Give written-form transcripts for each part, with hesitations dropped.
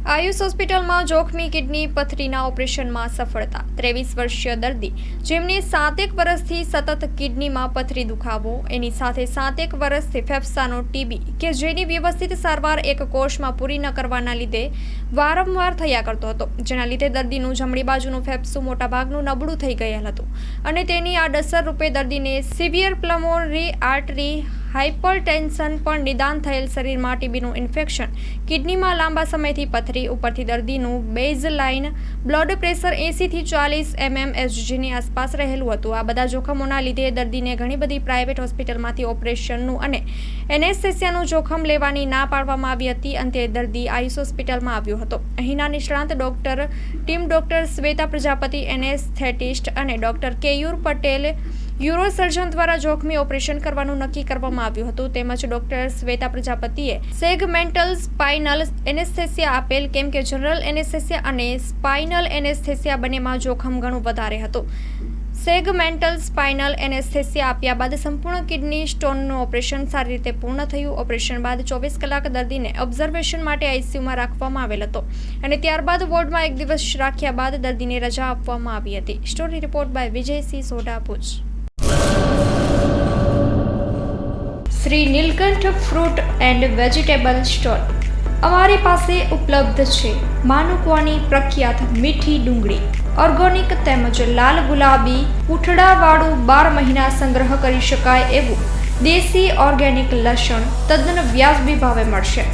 આયુષ હોસ્પિટલમાં જોખમી કિડની પથરીના ઓપરેશનમાં સફળતા। 23 વર્ષીય દર્દી જેમને 7 વર્ષથી સતત કિડનીમાં પથરી દુખાવો, એની સાથે 7 વર્ષથી ફેફસાનો ટીબી કે જેની વ્યવસ્થિત સારવાર એક કોર્સમાં પૂરી ન કરવાના લીધે વારંવાર થયા કરતો હતો, જેના લીધે દર્દીનું જમણી બાજુનું ફેફસું મોટાભાગનું નબળું થઈ ગયેલ હતું અને તેની આડઅસર રૂપે દર્દીને સિવિયર પલ્મોનરી આર્ટરી હાઇપરટેન્શન પણ નિદાન થયેલ। શરીરમાં ટીબીનું ઇન્ફેક્શન, કિડનીમાં લાંબા સમયથી પથરી, ઉપરથી દર્દીનું બેઝલાઇન બ્લડ પ્રેશર 80 થી 40 mmHgની આસપાસ રહેલું હતું। આ બધા જોખમોના લીધે દર્દીને ઘણી બધી પ્રાઇવેટ હોસ્પિટલમાંથી ઓપરેશનનું અને એનેસ્થેસિયાનું જોખમ લેવાની ના પાડવામાં આવી હતી। અંતે દર્દી આયુષ હોસ્પિટલમાં આવ્યો હતો। અહીંના નિષ્ણાંત team doctor Shweta Prajapati anaesthetist અને ડોક્ટર કેયુર પટેલ યુરોસર્જન દ્વારા જોખમી ઓપરેશન કરવાનું નક્કી કરવામાં આવ્યું હતું। તેમજ ડોક્ટર શ્વેતા પ્રજાપતિએ સેગમેન્ટલ સ્પાઇનલ એનેસ્થેસિયા આપેલ, કેમ કે જનરલ એનેસ્થેસિયા અને સ્પાઇનલ એનેસ્થેસિયા બંનેમાં જોખમ ઘણું વધારે હતું। સેગમેન્ટલ સ્પાઇનલ એનેસ્થેસિયા આપ્યા બાદ સંપૂર્ણ કિડની સ્ટોનનું ઓપરેશન સારી રીતે પૂર્ણ થયું। ઓપરેશન બાદ 24 કલાક દર્દીને ઓબ્ઝર્વેશન માટે આઈસીયુમાં રાખવામાં આવેલ હતો અને ત્યારબાદ વોર્ડમાં 1 દિવસ રાખ્યા બાદ દર્દીને રજા આપવામાં આવી હતી। Story report by Vijaysinh Sodha, Bhuj. Shri Neelkanth fruit and vegetable store. અમારી પાસે ઉપલબ્ધ છે માનુકવાની પ્રખ્યાત મીઠી ડુંગળી, ઓર્ગેનિક તેમજ લાલ ગુલાબી પૂંઠડાવાળું 12 મહિના સંગ્રહ કરી શકાય એવું દેશી ઓર્ગેનિક લસણ તદ્દન વ્યાજબી ભાવે મળશે।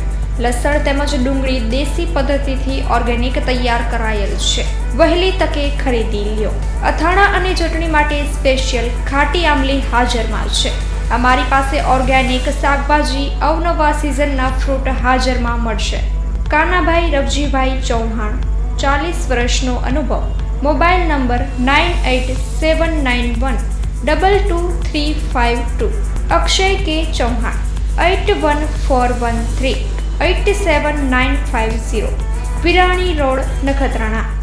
લસણ તેમજ ડુંગળી દેશી પદ્ધતિથી ઓર્ગેનિક તૈયાર કરાયેલ છે। વહેલી તકે ખરીદી લ્યો। અથાણા અને ચટણી માટે સ્પેશિયલ ખાટી આમલી હાજરમાં છે। અમારી પાસે ઓર્ગેનિક શાકભાજી, અવનવા સિઝનના ફ્રૂટ હાજરમાં મળશે। કાનાભાઈ રવજીભાઈ ચૌહાણ, 40 વર્ષનો અનુભવ। Mobile number 9879122352। અક્ષય કે ચૌહાણ, 8141387950। વિરાણી રોડ, નખત્રાણા।